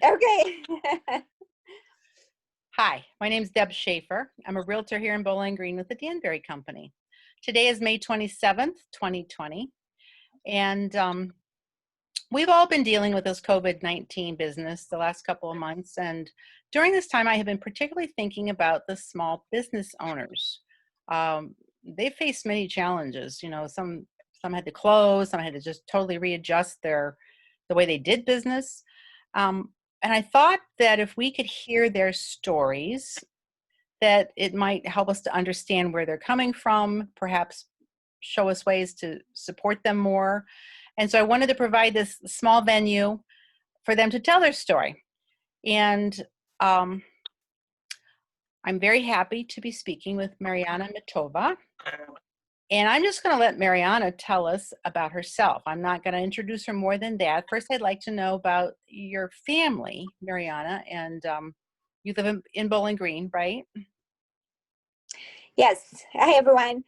Okay. Hi, my name is Deb Schaefer. I'm a realtor here in Bowling Green with the Danbury Company. Today is May 27th, 2020, and we've all been dealing with this COVID-19 business the last couple of months, and during this time I have been particularly thinking about the small business owners. They faced many challenges. Some had to close, some had to just totally readjust the way they did business. And I thought that if we could hear their stories, that it might help us to understand where they're coming from, perhaps show us ways to support them more. And so I wanted to provide this small venue for them to tell their story. And I'm very happy to be speaking with Mariana Mitova. And I'm just going to let Mariana tell us about herself. I'm not going to introduce her more than that. First, I'd like to know about your family, Mariana, and you live in Bowling Green, right? Yes. Hi, everyone.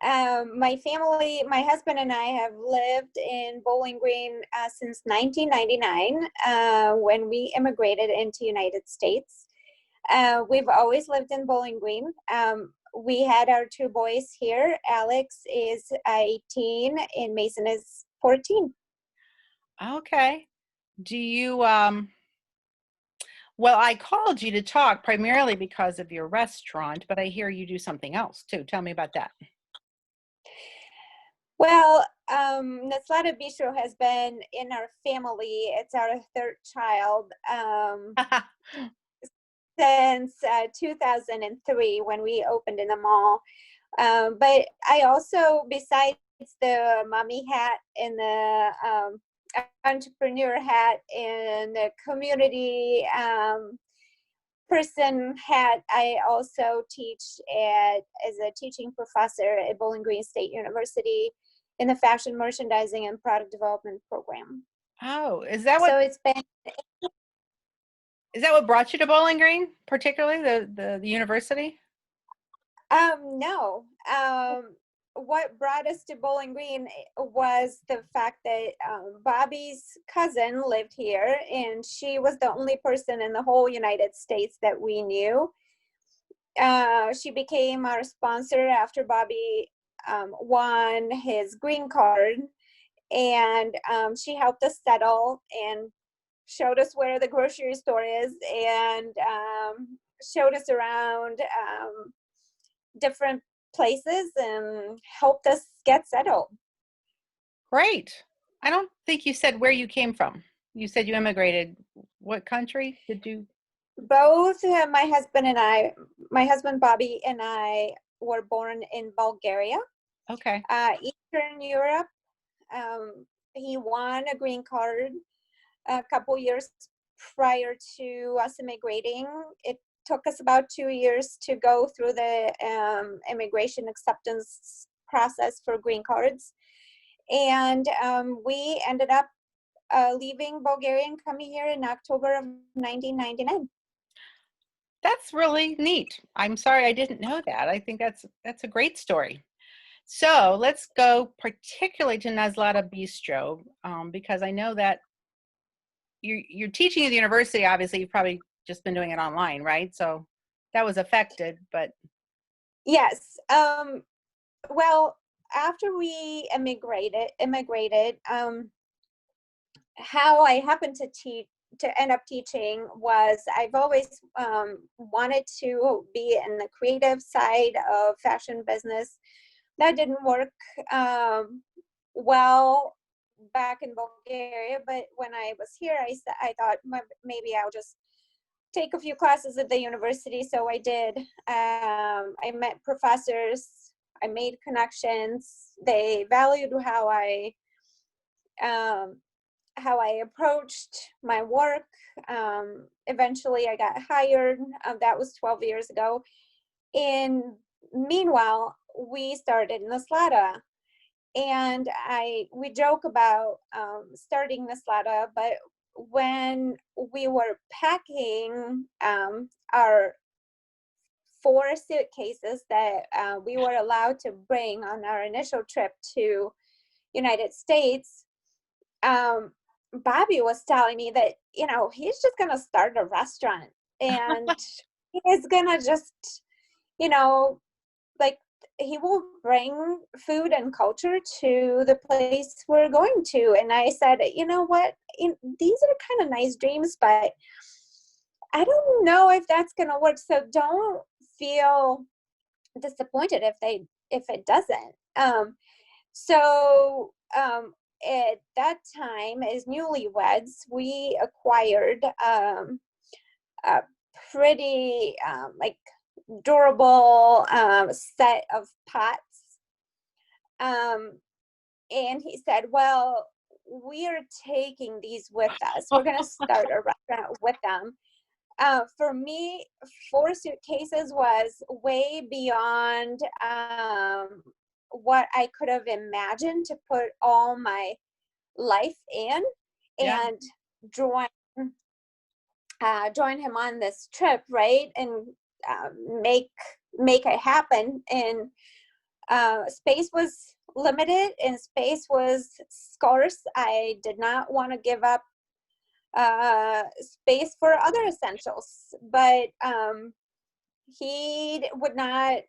My family, my husband and I have lived in Bowling Green since 1999 when we immigrated into United States. We've always lived in Bowling Green. We had our two boys here. Alex is 18 and Mason is 14. Okay. Do you, well, I called you to talk primarily because of your restaurant, but I hear you do something else too. Tell me about that. Well, Naslada Bistro has been in our family. It's our third child since 2003 when we opened in the mall. But I also, besides the mommy hat and the entrepreneur hat and the community person hat, I also teach as a teaching professor at Bowling Green State University in the fashion merchandising and product development program. Oh, It's been is that what brought you to Bowling Green, particularly the university? No. What brought us to Bowling Green was the fact that Bobby's cousin lived here, and she was the only person in the whole United States that we knew. She became our sponsor after Bobby won his green card, and she helped us settle and showed us where the grocery store is and showed us around different places and helped us get settled. Great. I don't think you said where you came from. You said you immigrated. What country did you? Both my husband Bobby and I were born in Bulgaria. Okay. Eastern Europe. He won a green card a couple years prior to us immigrating. It took us about 2 years to go through the immigration acceptance process for green cards. And we ended up leaving Bulgaria and coming here in October of 1999. That's really neat. I'm sorry I didn't know that. I think that's a great story. So let's go particularly to Naslada Bistro because I know that you're teaching at the university. Obviously, you've probably just been doing it online, right? So that was affected, but yes. Well, after we immigrated, how I happened to end up teaching was I've always wanted to be in the creative side of fashion business. That didn't work well back in Bulgaria, but when I was here, I thought maybe I'll just take a few classes at the university. So I did. I met professors. I made connections. They valued how I approached my work. Eventually, I got hired. That was 12 years ago. And meanwhile, we started Naslada. And we joke about starting Naslada, but when we were packing our 4 suitcases that we were allowed to bring on our initial trip to United States, Bobby was telling me that, he's just going to start a restaurant and he's going to just, you know, like he will bring food and culture to the place we're going to. And I said, you know what? These are kind of nice dreams, but I don't know if that's going to work. So don't feel disappointed if it doesn't. So at that time, as newlyweds, we acquired a pretty like durable set of pots. And he said, well, we're taking these with us. We're going to start a restaurant with them. For me, 4 suitcases was way beyond what I could have imagined to put all my life in, Yeah. and join him on this trip, right? And make it happen. And space was limited and space was scarce. I did not want to give up space for other essentials, but he would not.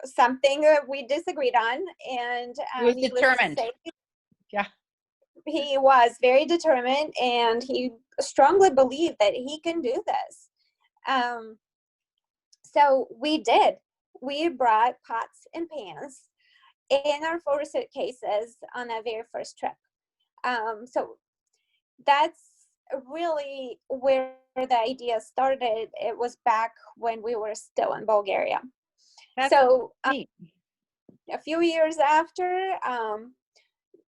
Something that we disagreed on, and He was needless to determined. say, Yeah. he was very determined, and he strongly believed that he can do this. So we did. We brought pots and pans in our 4 suitcases on that very first trip. So that's really where the idea started. It was back when we were still in Bulgaria. That's So neat. a few years after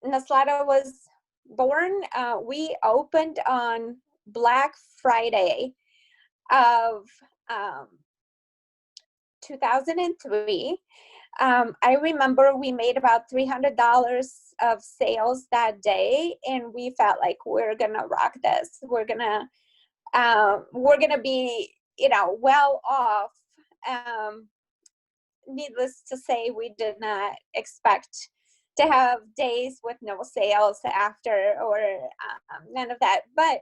Naslada was born, we opened on Black Friday of 2003. I remember we made about $300 of sales that day, and we felt like we're gonna rock this. We're gonna be, well off. Needless to say, we did not expect to have days with no sales after, or none of that. But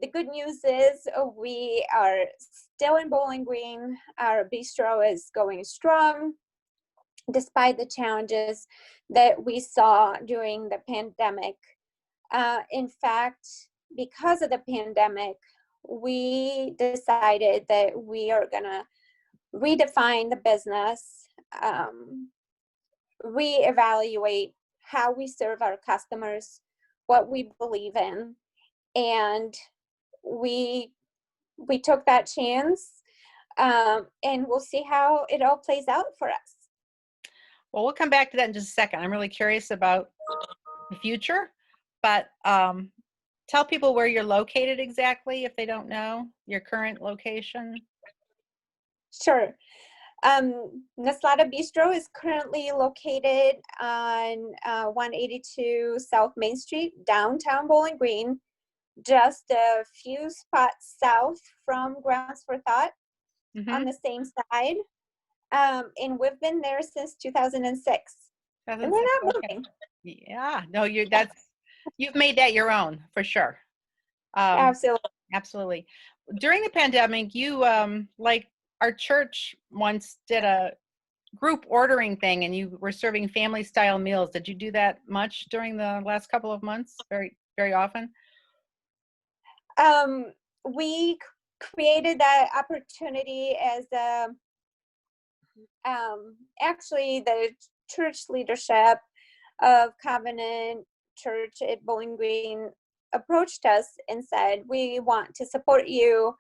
the good news is we are still in Bowling Green. Our bistro is going strong despite the challenges that we saw during the pandemic. In fact, because of the pandemic, we decided that we are going to redefine the business, reevaluate how we serve our customers, what we believe in, and we took that chance, and we'll see how it all plays out for us. Well, we'll come back to that in just a second. I'm really curious about the future, but tell people where you're located exactly if they don't know your current location. Sure. Naslada Bistro is currently located on 182 South Main Street, downtown Bowling Green, just a few spots south from Grounds for Thought, on the same side. And we've been there since 2006. And we're not moving. Yeah, no, you've made that your own for sure. Absolutely. During the pandemic, you like our church once did a group ordering thing, and you were serving family style meals. Did you do that much during the last couple of months? Very, very often. We created that opportunity as actually the church leadership of Covenant Church at Bowling Green approached us and said, we want to support you,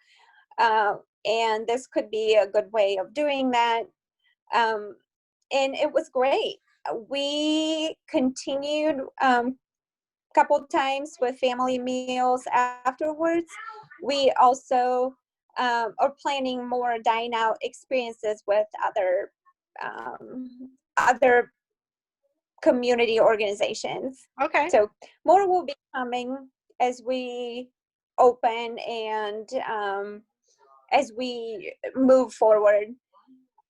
and this could be a good way of doing that. And it was great. We continued a couple times with family meals afterwards. We also are planning more dine out experiences with other community organizations. Okay. So more will be coming as we open and as we move forward.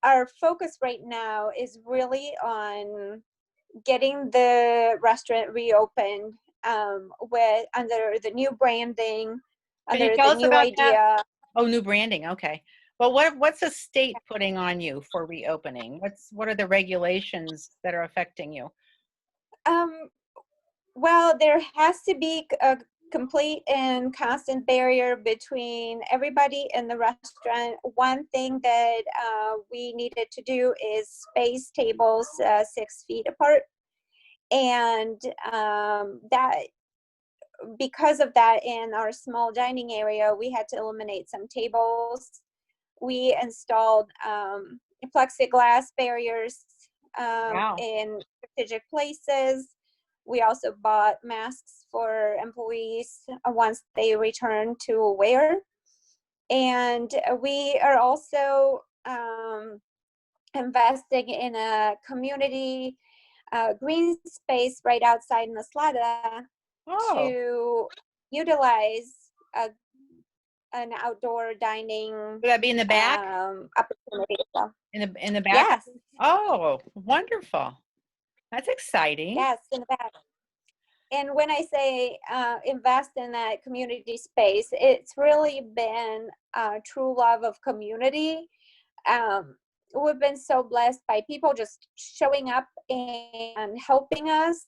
Our focus right now is really on getting the restaurant reopened with under the new branding, Can you under tell the us new about that? idea. Oh, new branding. Okay. Well, what's the state putting on you for reopening? What are the regulations that are affecting you? Um, well, there has to be a complete and constant barrier between everybody in the restaurant. One thing that we needed to do is space tables 6 feet apart, and that because of that, in our small dining area, we had to eliminate some tables. We installed plexiglass barriers Wow. in strategic places. We also bought masks for employees once they return to wear. And we are also investing in a community green space right outside Naslada Oh, to utilize a, an outdoor dining would that be in the back? opportunity. So, In the back? yes, Oh, wonderful. That's exciting. yes, in the back. And when I say invest in that community space, it's really been a true love of community. Um, we've been so blessed by people just showing up and helping us.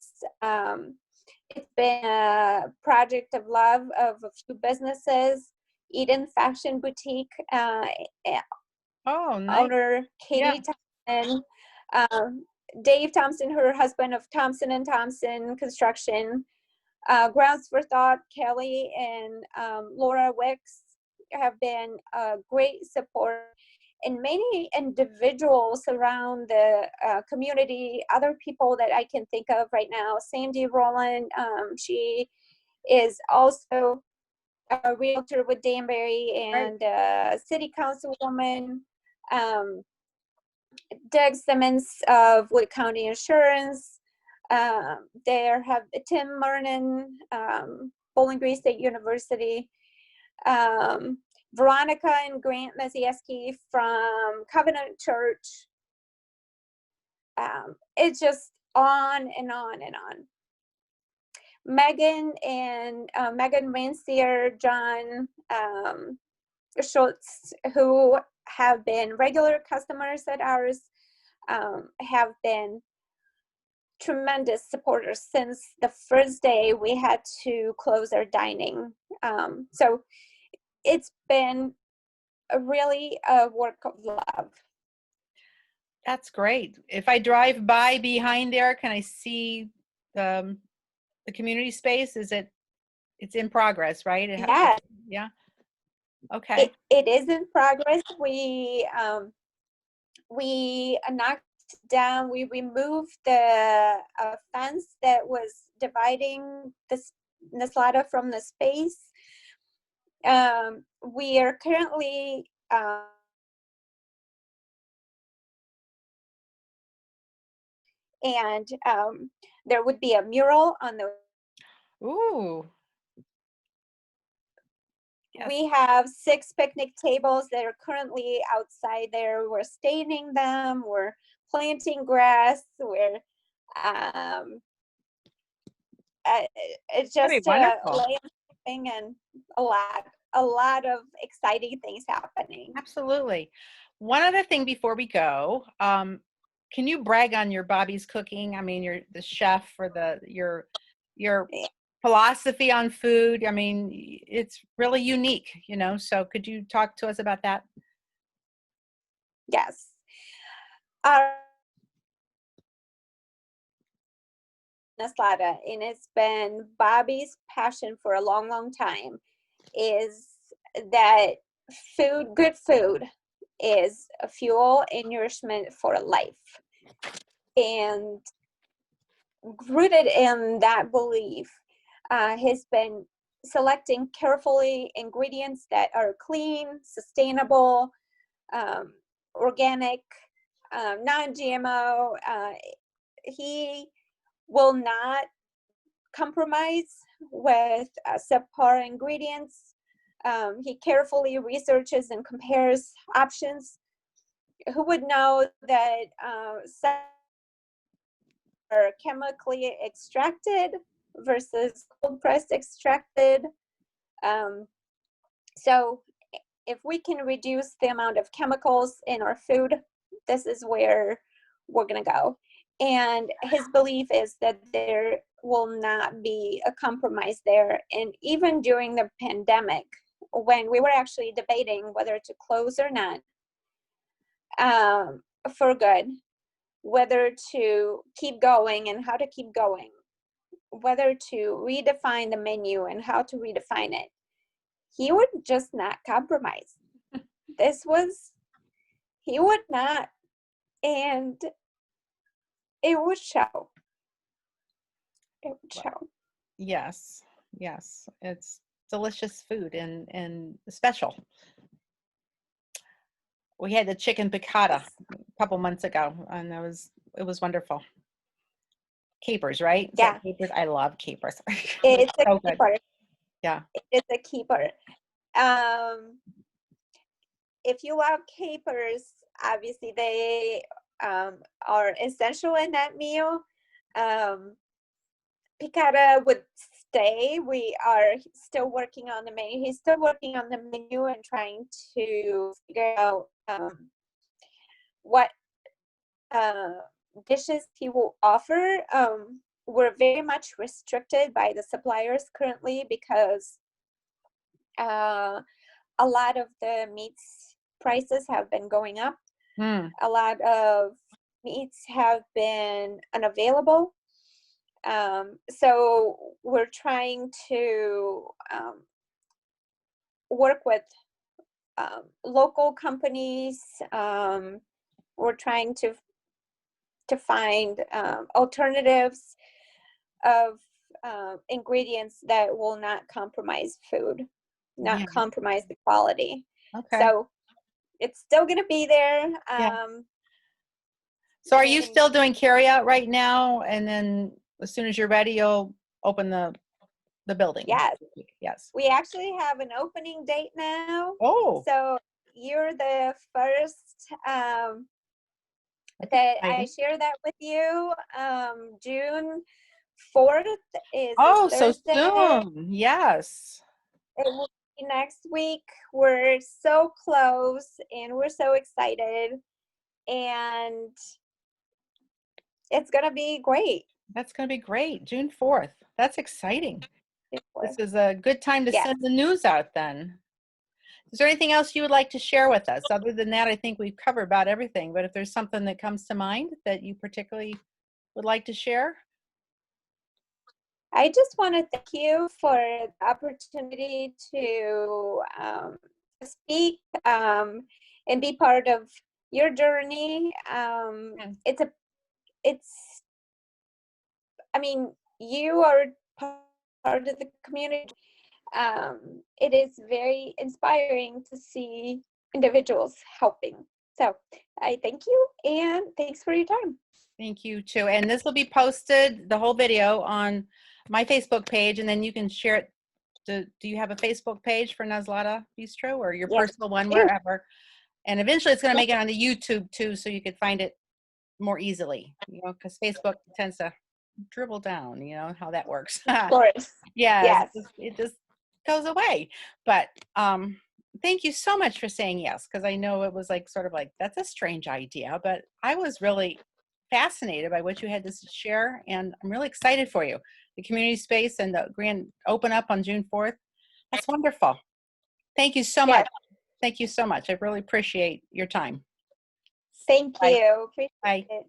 It's been a project of love of a few businesses. Eden Fashion Boutique Oh, nice. owner Yeah. Katie Thompson, um, Dave Thompson, her husband of Thompson and Thompson Construction, Grounds for Thought, Kelly and Laura Wicks have been a great support, and many individuals around the community, other people that I can think of right now. Sandy Rowland, she is also a realtor with Danbury Right. and city councilwoman. Um, Doug Simmons of Wood County Insurance. There have Tim Mernon, Bowling Green State University. Um, Veronica and Grant Mazieski from Covenant Church. It's just on and on and on. Megan and Megan Rancier, John Schultz, who have been regular customers at ours, have been tremendous supporters since the first day we had to close our dining. So it's been really a work of love. That's great. If I drive by behind there, can I see the community space? It's in progress, right? Yeah, Yeah. Okay. it is in progress. We knocked down, we removed the fence that was dividing the Naslada from the space. We are currently and there would be a mural on the. Ooh. Yes. We have 6 picnic tables that are currently outside there. We're staining them. We're planting grass. We're it's That'd just be wonderful. landscaping and a lot of exciting things happening. Absolutely. One other thing before we go, can you brag on your Bobby's cooking? I mean, you're the chef for your philosophy on food. I mean, it's really unique, so could you talk to us about that? Yes. Our Naslada, and it's been Bobby's passion for a long, long time, is that good food is a fuel and nourishment for life. And rooted in that belief, has been selecting carefully ingredients that are clean, sustainable, organic, non-GMO. He will not compromise with subpar ingredients. He carefully researches and compares options. Who would know that some are chemically extracted versus cold pressed extracted. So if we can reduce the amount of chemicals in our food, this is where we're going to go. And his belief is that there will not be a compromise there. And even during the pandemic, when we were actually debating whether to close or not, for good, whether to keep going and how to keep going, whether to redefine the menu and how to redefine it, he would just not compromise. He would not, and it would show. It would show. Yes, yes, it's delicious food and special. We had the chicken piccata a couple months ago, and it was wonderful. Capers, right? Is that Yeah. capers? I love capers. It's a so good. keeper. Yeah. It's a keeper. If you love capers, obviously they are essential in that meal. Piccata would stay. We are still working on the menu. He's still working on the menu and trying to figure out what dishes he will offer. We're very much restricted by the suppliers currently because a lot of the meats prices have been going up. A lot of meats have been unavailable. So we're trying to work with local companies. We're trying to find alternatives of ingredients that will not compromise food, not compromise the quality. Okay. So it's still going to be there. So are you still doing carry out right now? And then as soon as you're ready, you'll open the building? Yes. Yes. We actually have an opening date now. Oh. So you're the first that I share that with you. June 4th is oh, Thursday. So soon. Yes. It will be next week. We're so close and we're so excited. And it's going to be great. That's going to be great. June 4th. That's exciting. This is a good time to send the news out then. Is there anything else you would like to share with us? Other than that, I think we've covered about everything, but if there's something that comes to mind that you particularly would like to share? I just want to thank you for the opportunity to speak and be part of your journey. I mean, you are part of the community. It is very inspiring to see individuals helping. So I thank you and thanks for your time. Thank you too. And this will be posted, the whole video, on my Facebook page, and then you can share it. Do you have a Facebook page for Naslada Bistro, or your personal one, wherever? And eventually it's going to make it on the YouTube too, so you could find it more easily, because Facebook tends to dribble down, how that works. Of course. Yes. It just goes away. But thank you so much for saying yes, because I know it was sort of like, that's a strange idea, but I was really fascinated by what you had to share, and I'm really excited for you. The community space and the grand open up on June 4th. That's wonderful. Thank you so much. Thank you so much. I really appreciate your time. Thank you. Appreciate it.